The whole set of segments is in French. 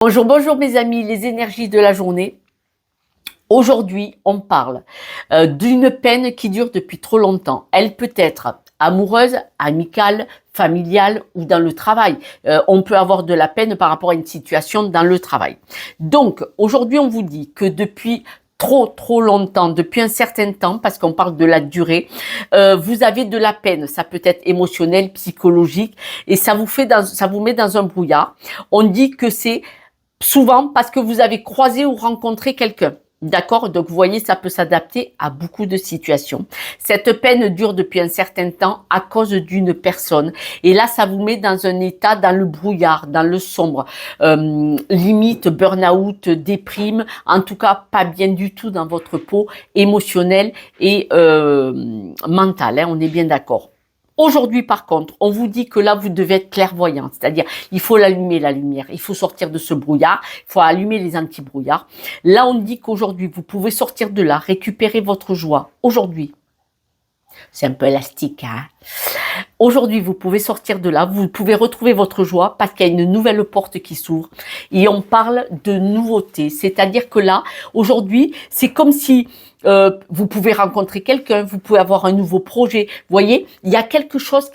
Bonjour, bonjour mes amis, les énergies de la journée. Aujourd'hui, on parle d'une peine qui dure depuis trop longtemps. Elle peut être amoureuse, amicale, familiale ou dans le travail. On peut avoir de la peine par rapport à une situation dans le travail. Donc, aujourd'hui, on vous dit que depuis trop longtemps, depuis un certain temps, parce qu'on parle de la durée, vous avez de la peine. Ça peut être émotionnel, psychologique, et ça vous met dans un brouillard. On dit que c'est souvent parce que vous avez croisé ou rencontré quelqu'un. D'accord? Donc, vous voyez, ça peut s'adapter à beaucoup de situations. Cette peine dure depuis un certain temps à cause d'une personne. Et là, ça vous met dans un état, dans le brouillard, dans le sombre. Limite, burn-out, déprime. En tout cas, pas bien du tout dans votre peau émotionnelle et mentale. Hein, on est bien d'accord. Aujourd'hui, par contre, on vous dit que là, vous devez être clairvoyant, c'est-à-dire il faut l'allumer, la lumière, il faut sortir de ce brouillard, il faut allumer les anti-brouillards. Là, on dit qu'aujourd'hui, vous pouvez sortir de là, récupérer votre joie. Aujourd'hui, c'est un peu élastique, hein. Aujourd'hui, vous pouvez sortir de là, vous pouvez retrouver votre joie parce qu'il y a une nouvelle porte qui s'ouvre et on parle de nouveauté. C'est-à-dire que là, aujourd'hui, c'est comme si vous pouvez rencontrer quelqu'un, vous pouvez avoir un nouveau projet. Vous voyez, il y a quelque chose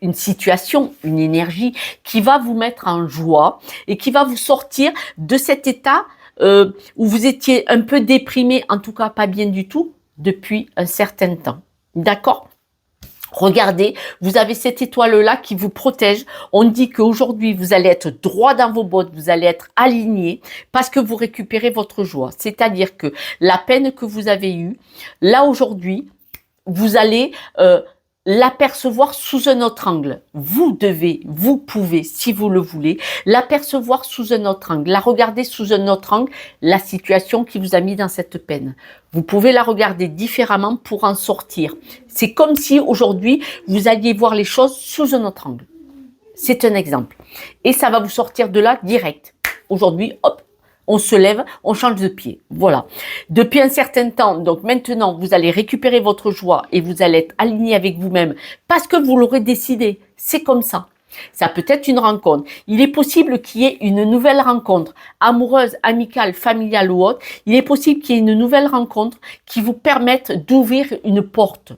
une situation, une énergie qui va vous mettre en joie et qui va vous sortir de cet état où vous étiez un peu déprimé, en tout cas pas bien du tout, depuis un certain temps. D'accord ? Regardez, vous avez cette étoile-là qui vous protège. On dit qu'aujourd'hui, vous allez être droit dans vos bottes, vous allez être aligné parce que vous récupérez votre joie. C'est-à-dire que la peine que vous avez eue, là aujourd'hui, vous allez l'apercevoir sous un autre angle. Vous pouvez, si vous le voulez, l'apercevoir sous un autre angle, la regarder sous un autre angle, la situation qui vous a mis dans cette peine. Vous pouvez la regarder différemment pour en sortir. C'est comme si aujourd'hui, vous alliez voir les choses sous un autre angle. C'est un exemple. Et ça va vous sortir de là direct. Aujourd'hui, hop, on se lève, on change de pied. Voilà. Depuis un certain temps, donc maintenant, vous allez récupérer votre joie et vous allez être aligné avec vous-même parce que vous l'aurez décidé. C'est comme ça. Ça peut être une rencontre. Il est possible qu'il y ait une nouvelle rencontre, amoureuse, amicale, familiale ou autre. Il est possible qu'il y ait une nouvelle rencontre qui vous permette d'ouvrir une porte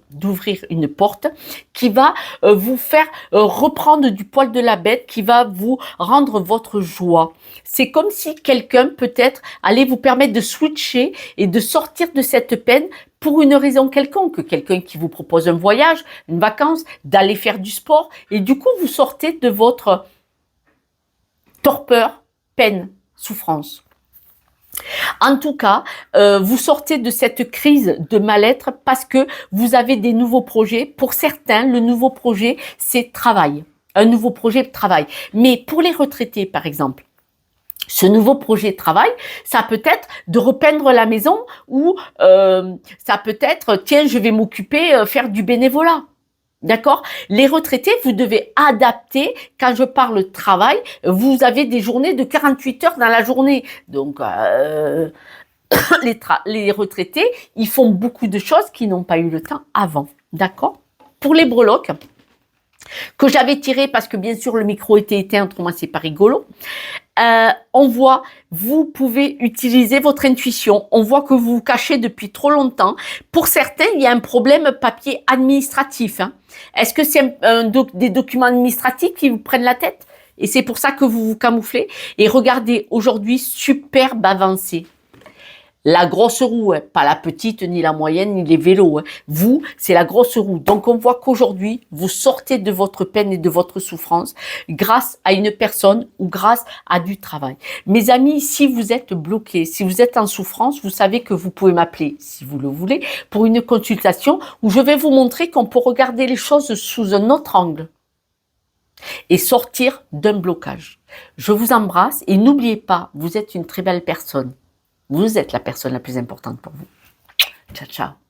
qui va vous faire reprendre du poil de la bête, qui va vous rendre votre joie. C'est comme si quelqu'un peut-être allait vous permettre de switcher et de sortir de cette peine pour une raison quelconque, quelqu'un qui vous propose un voyage, une vacance, d'aller faire du sport, et du coup, vous sortez de votre torpeur, peine, souffrance. En tout cas, vous sortez de cette crise de mal-être parce que vous avez des nouveaux projets. Pour certains, le nouveau projet, c'est travail, un nouveau projet de travail. Mais pour les retraités, par exemple, ce nouveau projet de travail, ça peut être de repeindre la maison ou ça peut être, tiens, je vais m'occuper, faire du bénévolat. D'accord? Les retraités, vous devez adapter. Quand je parle travail, vous avez des journées de 48 heures dans la journée. Donc, les retraités, ils font beaucoup de choses qu'ils n'ont pas eu le temps avant. D'accord? Pour les breloques, que j'avais tiré parce que bien sûr le micro était éteint, autrement c'est pas rigolo. On voit, vous pouvez utiliser votre intuition. On voit que vous vous cachez depuis trop longtemps. Pour certains, il y a un problème papier administratif. Hein. Est-ce que c'est des documents administratifs qui vous prennent la tête? Et c'est pour ça que vous vous camouflez. Et regardez, aujourd'hui, superbe avancée. La grosse roue, hein, pas la petite, ni la moyenne, ni les vélos. Hein. Vous, c'est la grosse roue. Donc, on voit qu'aujourd'hui, vous sortez de votre peine et de votre souffrance grâce à une personne ou grâce à du travail. Mes amis, si vous êtes bloqués, si vous êtes en souffrance, vous savez que vous pouvez m'appeler, si vous le voulez, pour une consultation où je vais vous montrer qu'on peut regarder les choses sous un autre angle et sortir d'un blocage. Je vous embrasse et n'oubliez pas, vous êtes une très belle personne. Vous êtes la personne la plus importante pour vous. Ciao, ciao.